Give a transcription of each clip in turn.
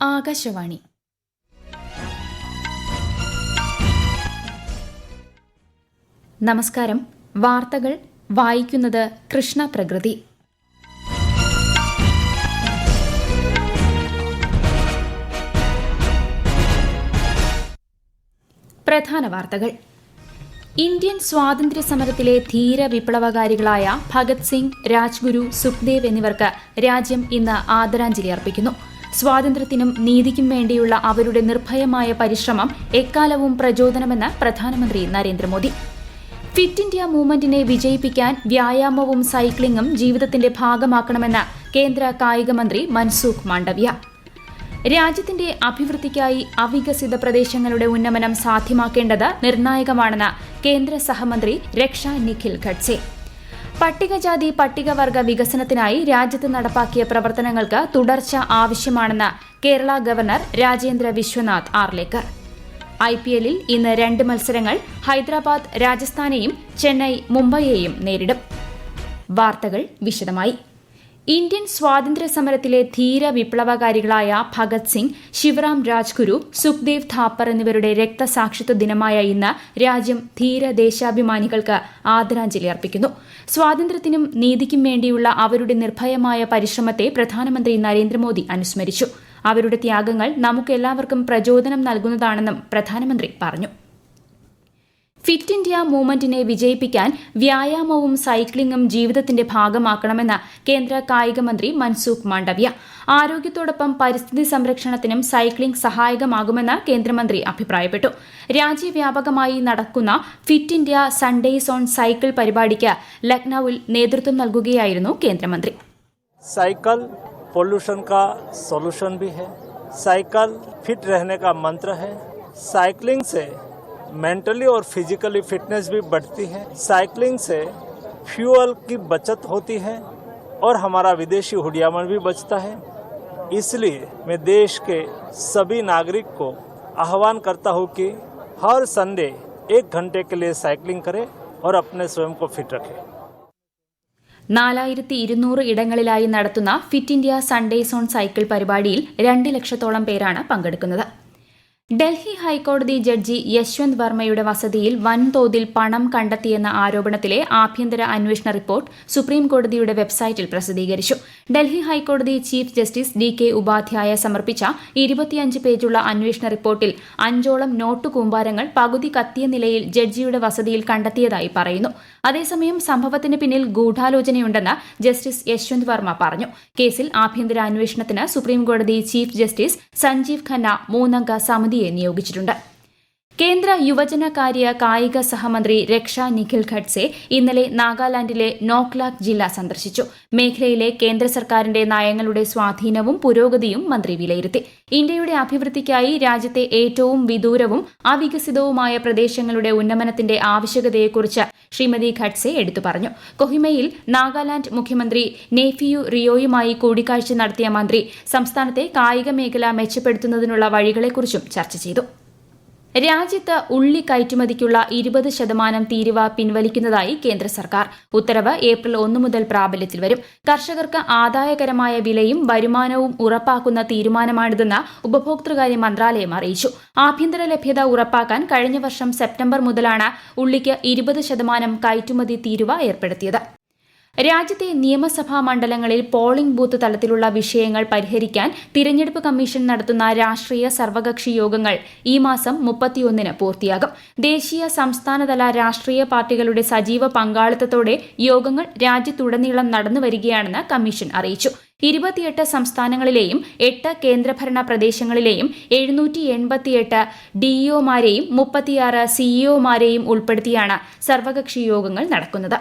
ആകാശവാണി. നമസ്കാരം. വാർത്തകൾ വായിക്കുന്നത് കൃഷ്ണ പ്രകൃതി. പ്രധാന വാർത്തകൾ. ഇന്ത്യൻ സ്വാതന്ത്ര്യ സമരത്തിലെ ധീര വിപ്ലവകാരികളായ ഭഗത് സിംഗ്, രാജ്ഗുരു, സുഖ്ദേവ് എന്നിവർക്ക് രാജ്യം ഇന്ന് ആദരാഞ്ജലി അർപ്പിക്കുന്നു. സ്വാതന്ത്ര്യത്തിനും നീതിക്കും വേണ്ടിയുള്ള അവരുടെ നിർഭയമായ പരിശ്രമം എക്കാലവും പ്രചോദനമെന്ന് പ്രധാനമന്ത്രി നരേന്ദ്രമോദി. ഫിറ്റ് ഇന്ത്യ മൂവ്മെന്റിനെ വിജയിപ്പിക്കാൻ വ്യായാമവും സൈക്ലിംഗും ജീവിതത്തിന്റെ ഭാഗമാക്കണമെന്ന് കേന്ദ്ര കായിക മന്ത്രി മൻസുഖ് മാണ്ഡവ്യ. രാജ്യത്തിന്റെ അഭിവൃദ്ധിക്കായി അവികസിത പ്രദേശങ്ങളുടെ ഉന്നമനം സാധ്യമാക്കേണ്ടത് നിർണായകമാണെന്ന് കേന്ദ്ര സഹമന്ത്രി രക്ഷ നിഖിൽ ഖഡ്സെ. പട്ടികജാതി പട്ടികവർഗ വികസനത്തിനായി രാജ്യത്ത് നടപ്പാക്കിയ പ്രവർത്തനങ്ങൾക്ക് തുടർച്ച ആവശ്യമാണെന്ന് കേരള ഗവർണർ രാജേന്ദ്ര വിശ്വനാഥ് ആർലേക്കർ. IPL-ൽ ഇന്ന് 2 മത്സരങ്ങൾ. ഹൈദരാബാദ് രാജസ്ഥാനെയും ചെന്നൈ മുംബൈയെയും നേരിടും. വാർത്തകൾ വിശദമായി. ഇന്ത്യൻ സ്വാതന്ത്ര്യ സമരത്തിലെ ധീര വിപ്ലവകാരികളായ ഭഗത് സിംഗ്, ശിവറാം രാജ്ഗുരു, സുഖ്ദേവ് ഥാപ്പർ എന്നിവരുടെ രക്തസാക്ഷിത്വ ദിനമായ ഇന്ന് രാജ്യം ധീര ദേശാഭിമാനികൾക്ക് ആദരാഞ്ജലി അർപ്പിക്കുന്നു. സ്വാതന്ത്ര്യത്തിനും നീതിക്കും വേണ്ടിയുള്ള അവരുടെ നിർഭയമായ പരിശ്രമത്തെ പ്രധാനമന്ത്രി നരേന്ദ്രമോദി അനുസ്മരിച്ചു. അവരുടെ ത്യാഗങ്ങൾ നമുക്കെല്ലാവർക്കും പ്രചോദനം നൽകുന്നതാണെന്നും പ്രധാനമന്ത്രി പറഞ്ഞു. ഫിറ്റ് ഇന്ത്യ മൂവ്മെന്റിനെ വിജയിപ്പിക്കാൻ വ്യായാമവും സൈക്ലിംഗും ജീവിതത്തിന്റെ ഭാഗമാക്കണമെന്ന് കേന്ദ്ര കായിക മന്ത്രി മൻസുഖ് മാണ്ഡവ്യ. ആരോഗ്യത്തോടൊപ്പം പരിസ്ഥിതി സംരക്ഷണത്തിനും സൈക്ലിംഗ് സഹായകമാകുമെന്ന് കേന്ദ്രമന്ത്രി അഭിപ്രായപ്പെട്ടു. രാജ്യവ്യാപകമായി നടക്കുന്ന fit India Sundays on cycle പരിപാടിക്ക് ലക്നൌവിൽ നേതൃത്വം നൽകുകയായിരുന്നു കേന്ദ്രമന്ത്രി. साइकिल पोल्यूशन का सॉल्यूशन भी है. साइकिल फिट रहने का मंत्र है. साइकिलिंग से मेंटली और फिजिकली फिटनेस भी बढ़ती है. साइकिलिंग से फ्यूल की बचत होती है और हमारा विदेशी हुडियामन भी बचता है. इसलिए मैं देश के सभी नागरिक को आह्वान करता हूँ कि हर संडे 1 घंटे के लिए साइकिलिंग करें और अपने स्वयं को फिट रखें. 4200 ഇടങ്ങളിലായി നടത്തുന്ന fit India Sundays on cycle പരിപാടിയിൽ 2 ലക്ഷത്തോളം പേരാണ് പങ്കെടുക്കുന്നത്. ഡൽഹി ഹൈക്കോടതി ജഡ്ജി യശ്വന്ത് വർമ്മയുടെ വസതിയിൽ വൻതോതിൽ പണം കണ്ടെത്തിയെന്ന ആരോപണത്തിലെ ആഭ്യന്തര അന്വേഷണ റിപ്പോർട്ട് സുപ്രീംകോടതിയുടെ വെബ്സൈറ്റിൽ പ്രസിദ്ധീകരിച്ചു. ഡൽഹി ഹൈക്കോടതി ചീഫ് ജസ്റ്റിസ് DK ഉപാധ്യായ സമർപ്പിച്ച 25 പേജുള്ള അന്വേഷണ റിപ്പോർട്ടിൽ 5ഓളം നോട്ടു കൂമ്പാരങ്ങൾ പകുതി കത്തിയ നിലയിൽ ജഡ്ജിയുടെ വസതിയിൽ കണ്ടെത്തിയതായി പറയുന്നു. അതേസമയം സംഭവത്തിന് പിന്നിൽ ഗൂഢാലോചനയുണ്ടെന്ന് ജസ്റ്റിസ് യശ്വന്ത് വർമ്മ പറഞ്ഞു. കേസിൽ ആഭ്യന്തര അന്വേഷണത്തിന് സുപ്രീംകോടതി ചീഫ് ജസ്റ്റിസ് സഞ്ജീവ് ഖന്ന 3-അംഗ സമിതിയെ നിയോഗിച്ചിട്ടുണ്ട്. കേന്ദ്ര യുവജനകാര്യ കായിക സഹമന്ത്രി രക്ഷ നിഖിൽ ഖഡ്സെ ഇന്നലെ നാഗാലാൻഡിലെ നോക്ലാക് ജില്ല സന്ദർശിച്ചു. മേഖലയിലെ കേന്ദ്ര സർക്കാരിന്റെ നയങ്ങളുടെ സ്വാധീനവും പുരോഗതിയും മന്ത്രി വിലയിരുത്തി. ഇന്ത്യയുടെ അഭിവൃദ്ധിക്കായി രാജ്യത്തെ ഏറ്റവും വിദൂരവും അവികസിതവുമായ പ്രദേശങ്ങളുടെ ഉന്നമനത്തിന്റെ ആവശ്യകതയെക്കുറിച്ച് ശ്രീമതി ഖഡ്സെ എടുത്തു പറഞ്ഞു. കൊഹിമയിൽ നാഗാലാൻഡ് മുഖ്യമന്ത്രി നേഫിയു റിയോയുമായി കൂടിക്കാഴ്ച നടത്തിയ മന്ത്രി സംസ്ഥാനത്തെ കായിക മേഖല മെച്ചപ്പെടുത്തുന്നതിനുള്ള വഴികളെക്കുറിച്ചും ചർച്ച ചെയ്തു. രാജ്യത്ത് ഉള്ളി കയറ്റുമതിക്കുള്ള 20% തീരുവ പിൻവലിക്കുന്നതായി കേന്ദ്ര സർക്കാർ. ഉത്തരവ് ഏപ്രിൽ 1 മുതൽ പ്രാബല്യത്തിൽ വരും. കർഷകർക്ക് ആദായകരമായ വിലയും വരുമാനവും ഉറപ്പാക്കുന്ന തീരുമാനമാണിതെന്ന് ഉപഭോക്തൃകാര്യ മന്ത്രാലയം അറിയിച്ചു. ആഭ്യന്തര ലഭ്യത ഉറപ്പാക്കാൻ കഴിഞ്ഞ വർഷം സെപ്റ്റംബർ മുതലാണ് ഉള്ളിക്ക് 20% കയറ്റുമതി തീരുവ ഏർപ്പെടുത്തിയത്. രാജ്യത്തെ നിയമസഭാ മണ്ഡലങ്ങളിൽ പോളിംഗ് ബൂത്ത് തലത്തിലുള്ള വിഷയങ്ങൾ പരിഹരിക്കാൻ തിരഞ്ഞെടുപ്പ് കമ്മീഷൻ നടത്തുന്ന രാഷ്ട്രീയ സർവകക്ഷി യോഗങ്ങൾ ഈ മാസം 31-ന് പൂർത്തിയാകും. ദേശീയ സംസ്ഥാനതല രാഷ്ട്രീയ പാർട്ടികളുടെ സജീവ പങ്കാളിത്തത്തോടെ യോഗങ്ങൾ രാജ്യത്തുടനീളം നടന്നുവരികയാണെന്ന് കമ്മീഷൻ അറിയിച്ചു. 28 സംസ്ഥാനങ്ങളിലെയും 8 കേന്ദ്രഭരണ പ്രദേശങ്ങളിലെയും 788 DEOമാരെയും 36 CEOമാരെയും ഉൾപ്പെടുത്തിയാണ് സർവകക്ഷി യോഗങ്ങൾ നടക്കുന്നത്.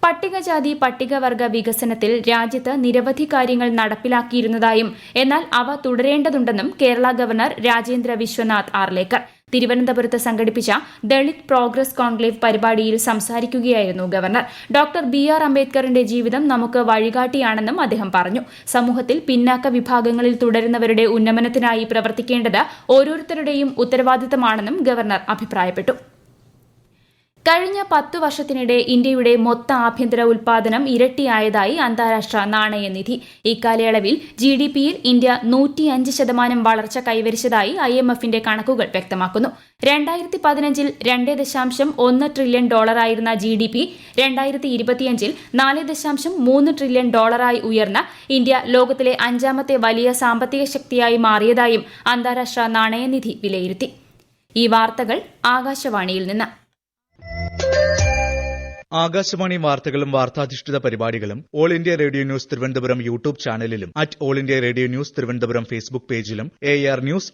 പട്ടികജാതി പട്ടികവർഗ വികസനത്തിൽ രാജ്യത്ത് നിരവധി കാര്യങ്ങൾ നടപ്പിലാക്കിയിരുന്നതായും എന്നാൽ അവ തുടരേണ്ടതുണ്ടെന്നും കേരള ഗവർണർ രാജേന്ദ്ര വിശ്വനാഥ് ആർലേക്കർ. തിരുവനന്തപുരത്ത് സംഘടിപ്പിച്ച ദളിത് പ്രോഗ്രസ് കോൺക്ലേവ് പരിപാടിയിൽ സംസാരിക്കുകയായിരുന്നു ഗവർണർ. ഡോക്ടർ BR അംബേദ്കറിന്റെ ജീവിതം നമുക്ക് വഴികാട്ടിയാണെന്നും അദ്ദേഹം പറഞ്ഞു. സമൂഹത്തിൽ പിന്നാക്ക വിഭാഗങ്ങളിൽ തുടരുന്നവരുടെ ഉന്നമനത്തിനായി പ്രവർത്തിക്കേണ്ടത് ഓരോരുത്തരുടെയും ഉത്തരവാദിത്തമാണെന്നും ഗവർണർ അഭിപ്രായപ്പെട്ടു. കഴിഞ്ഞ 10 വർഷത്തിനിടെ ഇന്ത്യയുടെ മൊത്ത ആഭ്യന്തര ഉൽപാദനം ഇരട്ടിയായതായി അന്താരാഷ്ട്ര നാണയനിധി. ഇക്കാലയളവിൽ GDPയിൽ ഇന്ത്യ 105% വളർച്ച കൈവരിച്ചതായി IMFന്റെ കണക്കുകൾ വ്യക്തമാക്കുന്നു. 2015-ൽ $2.1 ട്രില്യൺ ആയിരുന്ന GDP 2025-ൽ $4.3 ട്രില്യൺ ഉയർന്ന ഇന്ത്യ ലോകത്തിലെ 5ാമത്തെ വലിയ സാമ്പത്തിക ശക്തിയായി മാറിയതായും അന്താരാഷ്ട്ര നാണയനിധി വിലയിരുത്തി. ഈ വാർത്തകൾ ആകാശവാണിയിൽ നിന്ന്. ആകാശവാണി വാർത്തകളും വാർത്താധിഷ്ഠിത പരിപാടികളും all India radio news Thiruvananthapuram YouTube ചാനലിലും @all India radio news Thiruvananthapuram Facebook പേജിലും AR News_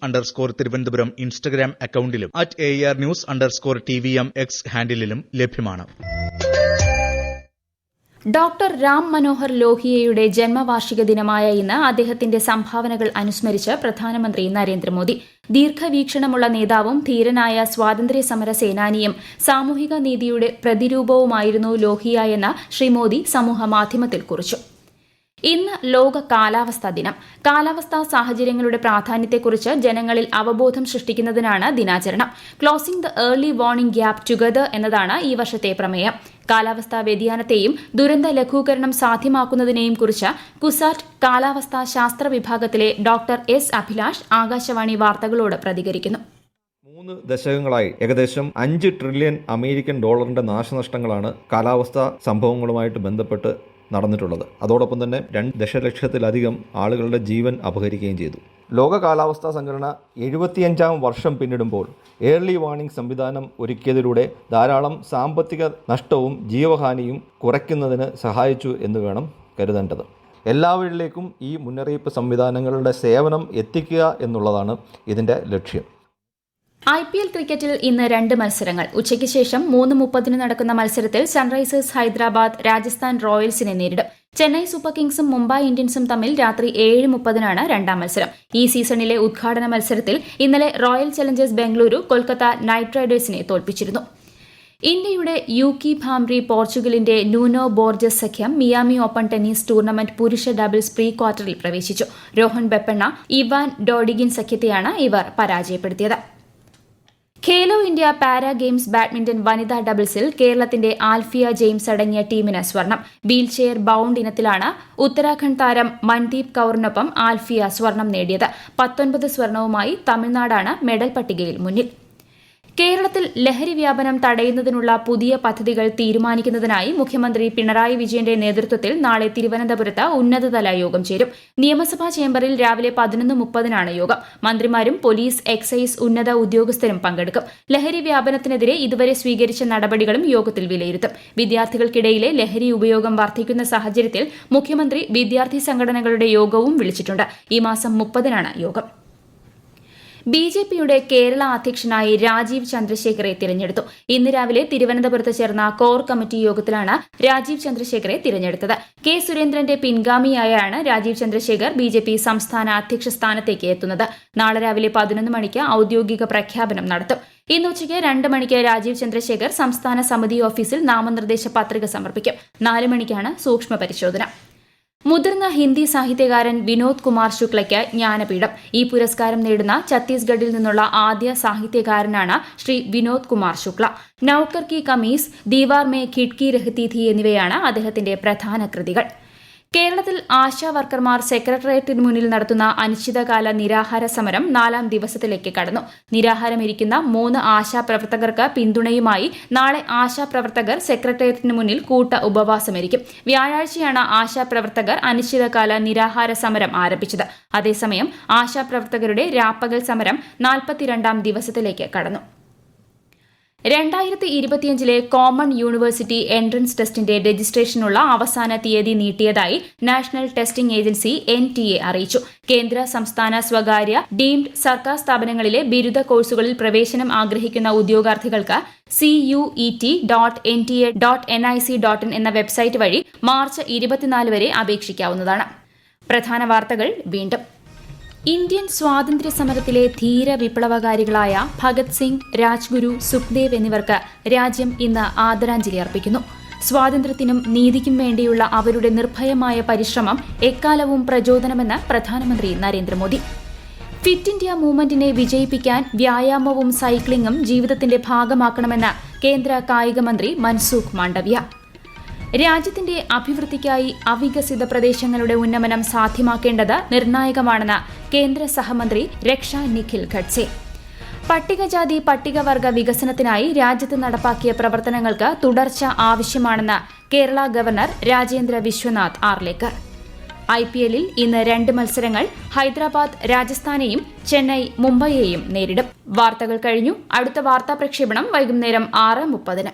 തിരുവനന്തപുരം ഇൻസ്റ്റഗ്രാം അക്കൌണ്ടിലും @AR News_TVM X ഹാൻഡിലും ലഭ്യമാണ്. ഡോക്ടർ രാം മനോഹർ ലോഹിയയുടെ ജന്മവാർഷിക ദിനമായ ഇന്ന് അദ്ദേഹത്തിന്റെ സംഭാവനകൾ അനുസ്മരിച്ച് പ്രധാനമന്ത്രി നരേന്ദ്രമോദി. ദീർഘവീക്ഷണമുള്ള നേതാവും ധീരനായ സ്വാതന്ത്ര്യ സമര സേനാനിയും സാമൂഹിക നീതിയുടെ പ്രതിരൂപവുമായിരുന്നു ലോഹിയ എന്ന് ശ്രീ മോദി സമൂഹമാധ്യമത്തിൽ കുറിച്ചു. ഇന്ന് ലോക കാലാവസ്ഥാ ദിനം. കാലാവസ്ഥാ സാഹചര്യങ്ങളുടെ പ്രാധാന്യത്തെക്കുറിച്ച് ജനങ്ങളിൽ അവബോധം സൃഷ്ടിക്കുന്നതിനാണ് ദിനാചരണം. Closing the early warning gap together എന്നതാണ് ഈ വർഷത്തെ പ്രമേയം. കാലാവസ്ഥാ വ്യതിയാനത്തെയും ദുരന്ത ലഘൂകരണം സാധ്യമാക്കുന്നതിനെയും കുറിച്ച് കുസാറ്റ് കാലാവസ്ഥാ ശാസ്ത്ര വിഭാഗത്തിലെ ഡോക്ടർ S. അഭിലാഷ് ആകാശവാണി വാർത്തകളോട് പ്രതികരിക്കുന്നു. 3 ദശകങ്ങളായി ഏകദേശം $5 ട്രില്യൺ അമേരിക്കൻ ഡോളറിന്റെ നാശനഷ്ടങ്ങളാണ് കാലാവസ്ഥാ സംഭവങ്ങളുമായിട്ട് ബന്ധപ്പെട്ട് നടന്നിട്ടുള്ളത്. അതോടൊപ്പം തന്നെ 2 ദശലക്ഷത്തിലധികം ആളുകളുടെ ജീവൻ അപഹരിക്കുകയും ചെയ്തു. ലോക കാലാവസ്ഥാ സംഘടന 75ാം വർഷം പിന്നിടുമ്പോൾ ഏർലി വാർണിംഗ് സംവിധാനം ഒരുക്കിയതിലൂടെ ധാരാളം സാമ്പത്തിക നഷ്ടവും ജീവഹാനിയും കുറയ്ക്കുന്നതിന് സഹായിച്ചു എന്ന് വേണം കരുതേണ്ടത്. എല്ലാവരിലേക്കും ഈ മുന്നറിയിപ്പ് സംവിധാനങ്ങളുടെ സേവനം എത്തിക്കുക എന്നുള്ളതാണ് ഇതിൻ്റെ ലക്ഷ്യം. IPL ക്രിക്കറ്റിൽ ഇന്ന് 2 മത്സരങ്ങൾ. ഉച്ചയ്ക്ക് ശേഷം 3:30 നടക്കുന്ന മത്സരത്തിൽ സൺറൈസേഴ്സ് ഹൈദരാബാദ് രാജസ്ഥാൻ റോയൽസിനെ നേരിടും. ചെന്നൈ സൂപ്പർ കിങ്സും മുംബൈ ഇന്ത്യൻസും തമ്മിൽ രാത്രി 7:30 രണ്ടാം മത്സരം. ഈ സീസണിലെ ഉദ്ഘാടന മത്സരത്തിൽ ഇന്നലെ royal Challengers Bengaluru Kolkata night റൈഡേഴ്സിനെ തോൽപ്പിച്ചിരുന്നു. ഇന്ത്യയുടെ യൂക്കി ഭാംറി പോർച്ചുഗലിന്റെ നൂനോ ബോർജസ് സഖ്യം മിയാമി ഓപ്പൺ ടെന്നീസ് ടൂർണമെന്റ് പുരുഷ ഡബിൾസ് പ്രീ ക്വാർട്ടറിൽ പ്രവേശിച്ചു. രോഹൻ ബെപ്പണ്ണ, ഇവാൻ ഡോഡിഗിൻ സഖ്യത്തെയാണ് ഇവർ പരാജയപ്പെടുത്തിയത്. Khelo India para games badminton വനിതാ ഡബിൾസിൽ കേരളത്തിന്റെ ആൽഫിയ ജെയിംസ് അടങ്ങിയ ടീമിന് സ്വർണം. വീൽചെയർ ബൌണ്ട് ഇനത്തിലാണ് ഉത്തരാഖണ്ഡ് താരം മൻദീപ് കൌറിനൊപ്പം ആൽഫിയ സ്വർണം നേടിയത്. 19 സ്വർണവുമായി തമിഴ്നാടാണ് മെഡൽ പട്ടികയിൽ മുന്നിൽ. കേരളത്തിൽ ലഹരി വ്യാപനം തടയുന്നതിനുള്ള പുതിയ പദ്ധതികൾ തീരുമാനിക്കുന്നതിനായി മുഖ്യമന്ത്രി പിണറായി വിജയന്റെ നേതൃത്വത്തിൽ നാളെ തിരുവനന്തപുരത്ത് ഉന്നതതല യോഗം ചേരും. നിയമസഭാ ചേംബറിൽ രാവിലെ 11:30 യോഗം. മന്ത്രിമാരും പോലീസ്, എക്സൈസ് ഉന്നത ഉദ്യോഗസ്ഥരും പങ്കെടുക്കും. ലഹരി വ്യാപനത്തിനെതിരെ ഇതുവരെ സ്വീകരിച്ച നടപടികളും യോഗത്തിൽ വിലയിരുത്തും. വിദ്യാർത്ഥികൾക്കിടയിലെ ലഹരി ഉപയോഗം വർദ്ധിക്കുന്ന സാഹചര്യത്തിൽ മുഖ്യമന്ത്രി വിദ്യാർത്ഥി സംഘടനകളുടെ യോഗവും വിളിച്ചിട്ടുണ്ട്. ഈ മാസം 30 യോഗം. BJPയുടെ കേരള അധ്യക്ഷനായി രാജീവ് ചന്ദ്രശേഖറെ തിരഞ്ഞെടുത്തു. ഇന്ന് രാവിലെ തിരുവനന്തപുരത്ത് ചേർന്ന കോർ കമ്മിറ്റി യോഗത്തിലാണ് രാജീവ് ചന്ദ്രശേഖറെ തിരഞ്ഞെടുത്തത്. K. സുരേന്ദ്രന്റെ പിൻഗാമിയായാണ് രാജീവ് ചന്ദ്രശേഖർ BJP സംസ്ഥാന അധ്യക്ഷ സ്ഥാനത്തേക്ക് എത്തുന്നത്. നാളെ രാവിലെ 11 മണിക്ക് ഔദ്യോഗിക പ്രഖ്യാപനം നടത്തും. ഇന്ന് ഉച്ചയ്ക്ക് 2 മണിക്ക് രാജീവ് ചന്ദ്രശേഖർ സംസ്ഥാന സമിതി ഓഫീസിൽ നാമനിർദ്ദേശ പത്രിക സമർപ്പിക്കും. 4 മണിക്കാണ് സൂക്ഷ്മ പരിശോധന. മുതിർന്ന ഹിന്ദി സാഹിത്യകാരൻ വിനോദ് കുമാർ ശുക്ലയ്ക്ക് ജ്ഞാനപീഠം. ഈ പുരസ്കാരം നേടുന്ന ഛത്തീസ്ഗഡിൽ നിന്നുള്ള ആദ്യ സാഹിത്യകാരനാണ് ശ്രീ വിനോദ് കുമാർ ശുക്ല. നൌക്കർ കി കമീസ്, ദീവാർ മേ ഖിഡ്കി രഹ്തി थी എന്നിവയാണ് അദ്ദേഹത്തിന്റെ പ്രധാന കൃതികൾ. കേരളത്തിൽ ആശാ വർക്കർമാർ സെക്രട്ടേറിയറ്റിന് മുന്നിൽ നടത്തുന്ന അനിശ്ചിതകാല നിരാഹാര സമരം 4ാം ദിവസത്തിലേക്ക് കടന്നു. നിരാഹാരമിരിക്കുന്ന 3 ആശാപ്രവർത്തകർക്ക് പിന്തുണയുമായി നാളെ ആശാപ്രവർത്തകർ സെക്രട്ടേറിയറ്റിന് മുന്നിൽ കൂട്ട ഉപവാസമിരിക്കും. വ്യാഴാഴ്ചയാണ് ആശാപ്രവർത്തകർ അനിശ്ചിതകാല നിരാഹാര സമരം ആരംഭിച്ചത്. അതേസമയം ആശാപ്രവർത്തകരുടെ രാപ്പകൽ സമരം 42ാം ദിവസത്തിലേക്ക് കടന്നു. 2025 കോമൺ യൂണിവേഴ്സിറ്റി എൻട്രൻസ് ടെസ്റ്റിന്റെ രജിസ്ട്രേഷനുള്ള അവസാന തീയതി നീട്ടിയതായി നാഷണൽ ടെസ്റ്റിംഗ് ഏജൻസി NTA അറിയിച്ചു. കേന്ദ്ര, സംസ്ഥാന, സ്വകാര്യ, ഡീംഡ് സർക്കാർ സ്ഥാപനങ്ങളിലെ ബിരുദ കോഴ്സുകളിൽ പ്രവേശനം ആഗ്രഹിക്കുന്ന ഉദ്യോഗാർത്ഥികൾക്ക് CUET.NTA.nic.in എന്ന വെബ്സൈറ്റ് വഴി മാർച്ച് 24 വരെ അപേക്ഷിക്കാവുന്നതാണ്. പ്രധാന വാർത്തകൾ വീണ്ടും. ഇന്ത്യൻ സ്വാതന്ത്ര്യ സമരത്തിലെ ധീര വിപ്ലവകാരികളായ ഭഗത് സിംഗ്, രാജ്ഗുരു, സുഖ്ദേവ് എന്നിവർക്ക് രാജ്യം ഇന്ന് ആദരാഞ്ജലി അർപ്പിക്കുന്നു. സ്വാതന്ത്ര്യത്തിനും നീതിക്കും വേണ്ടിയുള്ള അവരുടെ നിർഭയമായ പരിശ്രമം എക്കാലവും പ്രചോദനമെന്ന് പ്രധാനമന്ത്രി നരേന്ദ്രമോദി. ഫിറ്റ് ഇന്ത്യ മൂവ്മെന്റിനെ വിജയിപ്പിക്കാൻ വ്യായാമവും സൈക്ലിംഗും ജീവിതത്തിന്റെ ഭാഗമാക്കണമെന്ന് കേന്ദ്ര കായിക മന്ത്രി മൻസുഖ് മാണ്ഡവ്യ. രാജ്യത്തിന്റെ അഭിവൃദ്ധിക്കായി അവികസിത പ്രദേശങ്ങളുടെ ഉന്നമനം സാധ്യമാക്കേണ്ടത് നിർണായകമാണെന്ന് കേന്ദ്ര സഹമന്ത്രി രക്ഷ നിഖിൽ ഖഡ്സെ. പട്ടികജാതി പട്ടികവർഗ വികസനത്തിനായി രാജ്യത്ത് നടപ്പാക്കിയ പ്രവർത്തനങ്ങൾക്ക് തുടർച്ച ആവശ്യമാണെന്ന് കേരള ഗവർണർ രാജേന്ദ്ര വിശ്വനാഥ് ആർലേക്കർ. IPL-ൽ ഇന്ന് 2 മത്സരങ്ങൾ. ഹൈദരാബാദ് രാജസ്ഥാനെയും ചെന്നൈ മുംബൈയെയും നേരിടും. വാർത്തകൾ കഴിഞ്ഞു. അടുത്ത വാർത്താ പ്രക്ഷേപണം വൈകുന്നേരം 6:30.